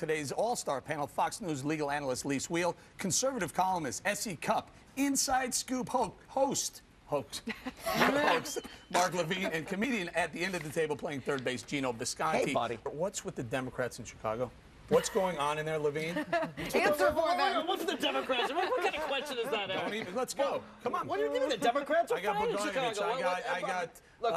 today's all-star panel, Fox News legal analyst Lise Wheel, conservative columnist S.E. Cupp, inside scoop host Mark Levine, and comedian at the end of the table playing third base Gino Visconti. Hey, buddy. What's with the Democrats in Chicago? What's going on in there, Levine? Answer for them. What's the Democrats? What kind of question is that? Don't even, let's go. Come on. What do you mean the Democrats are I got fine in Bogdanovich. Chicago? I got Look,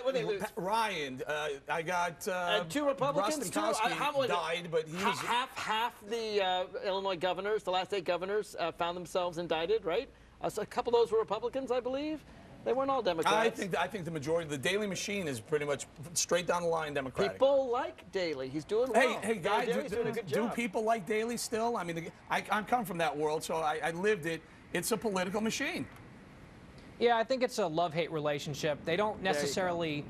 what they lose? Ryan. I got two Republicans too. Rostenkowski died, but he was half the Illinois governors, the last 8 governors, found themselves indicted, right? So a couple of those were Republicans, I believe. They weren't all Democrats. I think the majority, the Daily Machine is pretty much straight down the line Democratic. People like Daley. He's doing well. Hey guys, Daley's doing a good job. Do people like Daley still? I mean, I come from that world, so I lived it. It's a political machine. Yeah, I think it's a love-hate relationship. They don't necessarily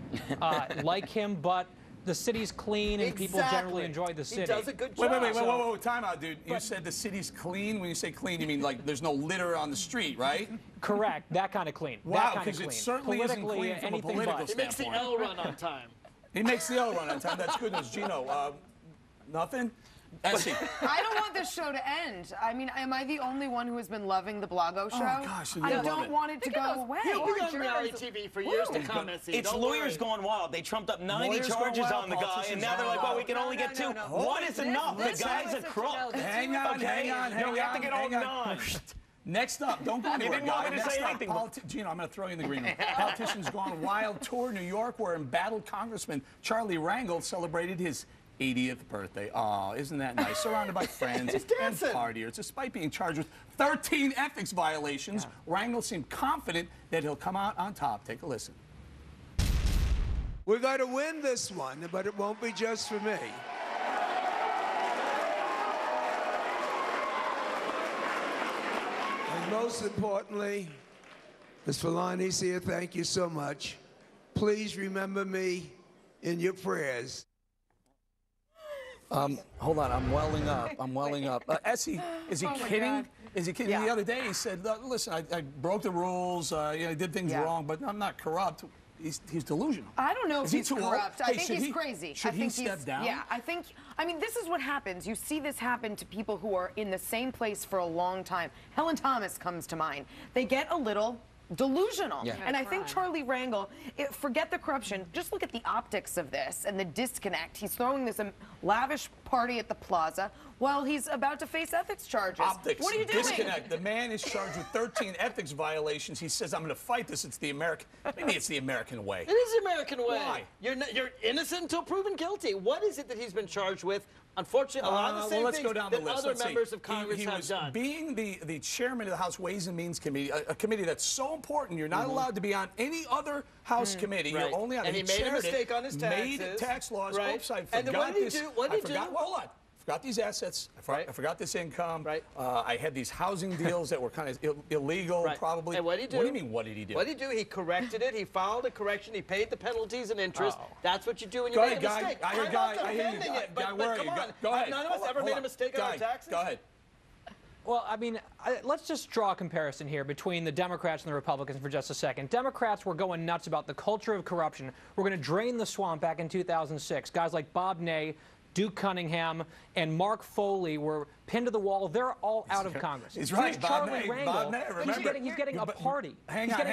like him, but the city's clean and people generally enjoy the city. He does a good job. Wait, time out, dude. You said the city's clean. When you say clean, you mean like there's no litter on the street, right? Correct. That kind of clean. Wow, because it certainly isn't clean from a political standpoint. He makes the L run on time. He makes the L run on time. That's good news. Gino, nothing? Essie. I don't want this show to end. I mean, am I the only one who has been loving the Blago show? Oh, gosh. I don't want it to go away. He'll be on reality TV for years to come, Essie. It's lawyers gone wild. They trumped up 90 charges on the guy, and now they're like, well, we can only get 2. One is enough. The guy's a crook. Hang on. We have to get all 9. Next up, don't go anywhere, didn't want guy. me to Next say up, anything. Gino, I'm going to throw you in the green room. Politicians Gone Wild tour New York, where embattled Congressman Charlie Rangel celebrated his 80th birthday. Oh, isn't that nice? Surrounded by friends and partiers. Despite being charged with 13 ethics violations, Rangel seemed confident that he'll come out on top. Take a listen. We're going to win this one, but it won't be just for me. And most importantly, Ms. Falanis here, thank you so much. Please remember me in your prayers. Hold on, I'm welling up. Essie, is he kidding? God. Is he kidding? The other day he said, listen, I broke the rules, I did things wrong, but I'm not corrupt. He's delusional. I don't know if he's corrupt. I think he's he, crazy. Should he step down? Yeah, I mean, this is what happens. You see this happen to people who are in the same place for a long time. Helen Thomas comes to mind. They get a little delusional. Yeah. And I think Charlie Rangel, forget the corruption, just look at the optics of this and the disconnect. He's throwing this lavish party at the plaza while he's about to face ethics charges. Optics. What are you doing? Disconnect. The man is charged with 13 ethics violations. He says, I'm going to fight this. It's the American, maybe it's the American way. It is the American way. Why? You're innocent until proven guilty. What is it that he's been charged with? Unfortunately, a lot of the same things that other members of Congress have done. Being the chairman of the House Ways and Means Committee, a committee that's so important, you're not allowed to be on any other House committee. You're only on and he made a mistake on his taxes. Made tax laws. Right. Oops, I and forgot this. What did he do? Hold on. I forgot these assets. I forgot this income. Right. I had these housing deals that were kind of illegal, probably. And what did he do? What do you mean, what did he do? What did he do? He corrected it. He filed a correction. He paid the penalties and interest. That's what you do when you Go make ahead, a mistake. I hear you. But come on. Go ahead. None of us ever made a mistake on our taxes. Go ahead. Well, I mean, let's just draw a comparison here between the Democrats and the Republicans for just a second. Democrats were going nuts about the culture of corruption. We're going to drain the swamp back in 2006. Guys like Bob Ney, Duke Cunningham, and Mark Foley were pinned to the wall. They're all out of Congress. He's right. Here's Charlie Rangel. He's getting a party. Hang on,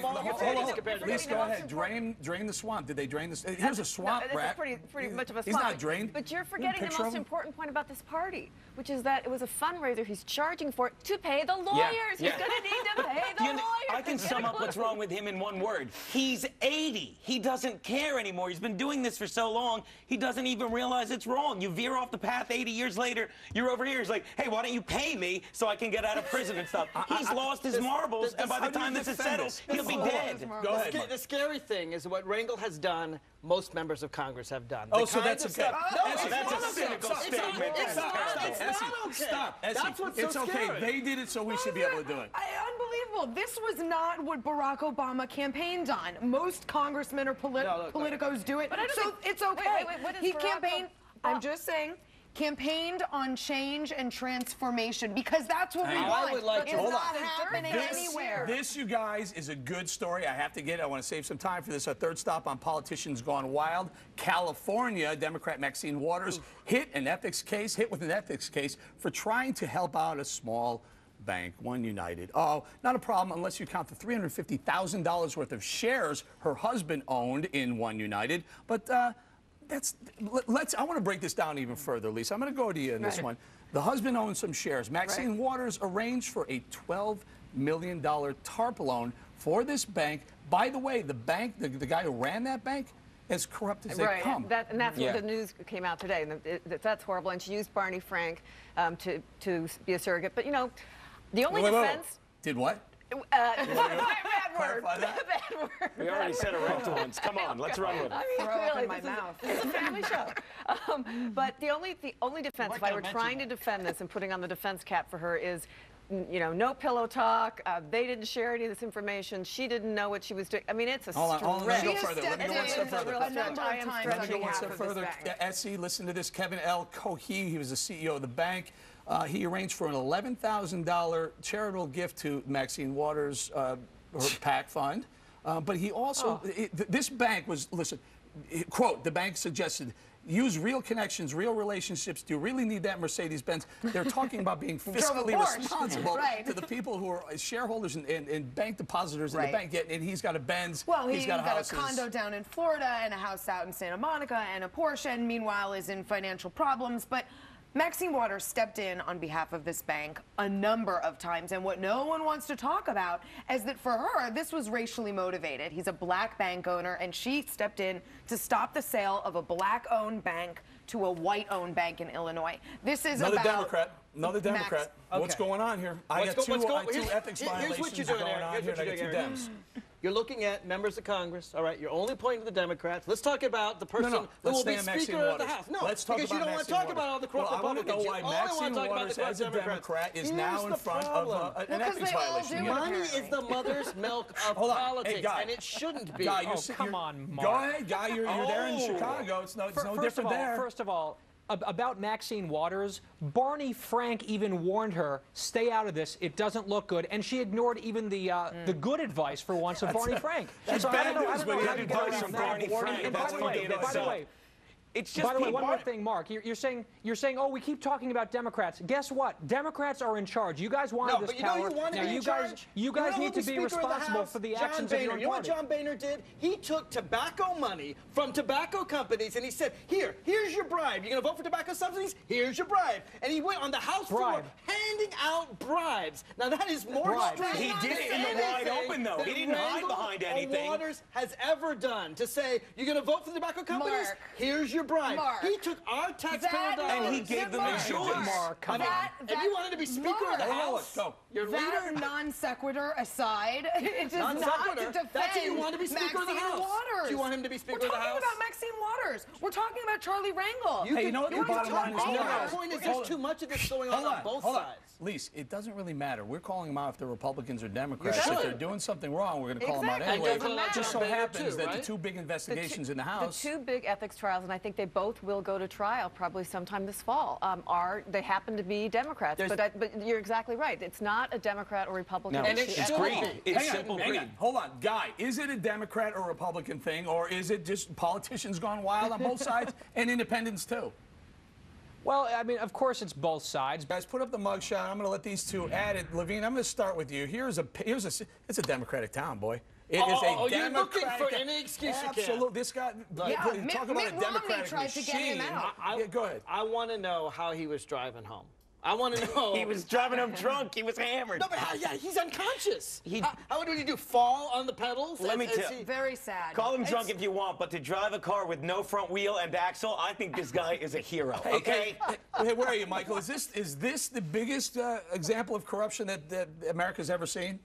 Hold on. Please go ahead. Drain the swamp. Did they drain this? Here's a swamp rat. That's pretty much of a swamp. He's not drained. But you're forgetting the most important point about this party, which is that it was a fundraiser he's charging for to pay the lawyers. He's going to need to pay the lawyers. I can sum up what's wrong with him in one word. He's 80. He doesn't care anymore. He's been doing this for so long, he doesn't even realize it's wrong. You veer off the path 80 years later, you're over here. He's like, hey, why don't you pay me so I can get out of prison and stuff? He's lost his marbles, and by the time this is settled, he'll be dead. Go ahead. The scary thing is what Rangel has done, most members of Congress have done. Oh, so that's okay. No, that's a cynical statement. It's not okay. Stop. That's what's so It's okay. scary. They did it, so we should be able to do it. Unbelievable. This was not what Barack Obama campaigned on. Most congressmen or politicos do it. But I don't so think, it's okay. Wait, what is he Barack campaigned. I'm just saying. campaigned on change and transformation because that's what we want. I would like it's to not hold on. happening anywhere. This, you guys, is a good story. I have to get it. I want to save some time for this. Our third stop on Politicians Gone Wild. California Democrat Maxine Waters hit with an ethics case for trying to help out a small bank, One United. Oh, not a problem unless you count the $350,000 worth of shares her husband owned in One United. But I want to break this down even further, Lisa. I'm going to go to you in this one. The husband owns some shares. Maxine Waters arranged for a $12 million TARP loan for this bank. By the way, the bank, the guy who ran that bank, as corrupt as they come. And that's what the news came out today. And that's horrible. And she used Barney Frank to be a surrogate. But, you know, the only defense... Did what? Bad word. Bad word. We already said it right once. Come on, let's run with it. I mean, Throw up really, in my mouth. This is a family show. But the only defense, if I were trying to defend this and putting on the defense cap for her, is, you know, no pillow talk. They didn't share any of this information. She didn't know what she was doing. I mean, it's a stretch. Let me go further. Let me go one step further. A number of times Let me go one step further. Essie, listen to this. Kevin L. Cohee, he was the CEO of the bank. He arranged for an $11,000 charitable gift to Maxine Waters, her PAC fund. But he also, this bank was, listen, quote, the bank suggested, use real connections, real relationships. Do you really need that Mercedes-Benz? They're talking about being fiscally responsible to the people who are shareholders and bank depositors in the bank. And he's got a Benz. Well, he's got houses. a condo down in Florida and a house out in Santa Monica and a Porsche, and meanwhile is in financial problems. But Maxine Waters stepped in on behalf of this bank a number of times, and what no one wants to talk about is that for her, this was racially motivated. He's a black bank owner, and she stepped in to stop the sale of a black-owned bank to a white-owned bank in Illinois. This is Another Democrat. What's going on here? I got two ethics violations going on here, and I got two Dems. You're looking at members of Congress, all right? You're only pointing to the Democrats. Let's talk about the person who will be Speaker of the House. No, let's talk because about you don't want to talk about all the corrupt Republicans. I want to know why Maxine Waters, as a Democrat, is now in front of an ethics violation. Money is the mother's milk of politics, and it shouldn't be. Guy, come on, Mark. Go ahead, Guy. You're there in Chicago. It's no different there. First of all, about Maxine Waters, Barney Frank even warned her, stay out of this, it doesn't look good, and she ignored even the good advice for once of Barney Frank. That's bad news when you had advice from Barney Frank. That's funny in itself. By the way, one more thing, Mark. You're saying, oh, we keep talking about Democrats. Guess what? Democrats are in charge. You guys wanted this power. You guys need to be responsible for the actions of your own party. You know what John Boehner did? He took tobacco money from tobacco companies and he said, here's your bribe. You're going to vote for tobacco subsidies? Here's your bribe. And he went on the House floor handing out bribes. Now that is more strange. He did it in the wide open, though. He didn't hide behind anything. Waters has ever done to say, you're going to vote for the tobacco companies? Mark. Here's your bribe. Mark. He took our taxpayer dollars. And he gave them a choice. Mark, come on. If you wanted to be Speaker of the House, your leader... non sequitur aside, it does not defend That's who you want to be Speaker of the House. Waters. Do you want him to be Speaker of the House? We're talking about Maxine Waters. We're talking about Charlie Rangel. Hey, you know what the bottom line is? The point is there's too much of this going on both sides. Lise, it doesn't really matter. We're calling them out if they're Republicans or Democrats. If they're doing something wrong, we're going to call them out anyway. It just so happens that the two big investigations in the House... The two big ethics trials, and I think they both will go to trial probably sometime this fall, they happen to be Democrats. But you're exactly right. It's not a Democrat or Republican issue. And it's greed. It's simple greed. Hold on. Guy, is it a Democrat or Republican thing, or is it just politicians gone wild on both sides and independents too? Well, I mean, of course it's both sides. Guys, put up the mugshot. I'm going to let these two add it. Levine, I'm going to start with you. It's a Democratic town, boy. It is a Democratic. You're looking for any excuse you can. Absolutely. This guy, talk about a Democratic tried to get him out. Go ahead. I want to know how he was driving home. I want to know. He was driving home drunk. He was hammered. No, but he's unconscious. How did he do? Fall on the pedals? Let me tell you. Very sad. Call him drunk if you want, but to drive a car with no front wheel and axle, I think this guy is a hero. Okay. Hey, where are you, Michael? Is this the biggest example of corruption that America's ever seen?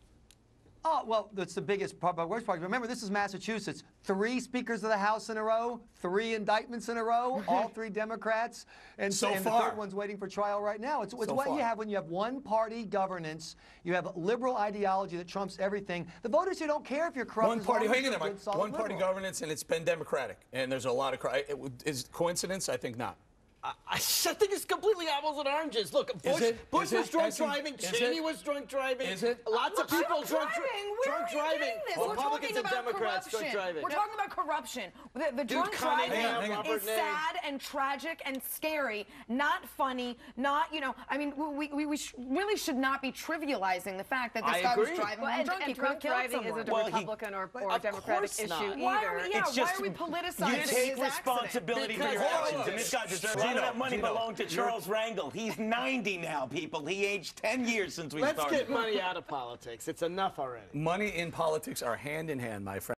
Oh, well, that's the biggest part, worst part. Remember, this is Massachusetts. 3 speakers of the House in a row, 3 indictments in a row, all 3 Democrats, and the third one's waiting for trial right now. It's what you have when you have one-party governance. You have liberal ideology that trumps everything. The voters who don't care if you're corrupt. One-party governance, and it's been Democratic, and there's a lot of is coincidence? I think not. I think it's completely apples and oranges. Look, Bush was drunk driving. Cheney was drunk driving. Is it? Lots of people drunk driving. Republicans and Democrats drunk driving. We're talking about corruption. The drunk driving is sad and tragic and scary, not funny, not, you know, I mean, we really should not be trivializing the fact that this guy was driving while drunk. He could have killed driving isn't a Republican or a Democratic issue either. Why are we politicizing You take responsibility for your actions, and this guy deserves all that money belonged to Charles Rangel. He's 90 now, people. He aged 10 years since we started. Let's get money out of politics. It's enough already. Money in politics are hand in hand, my friend.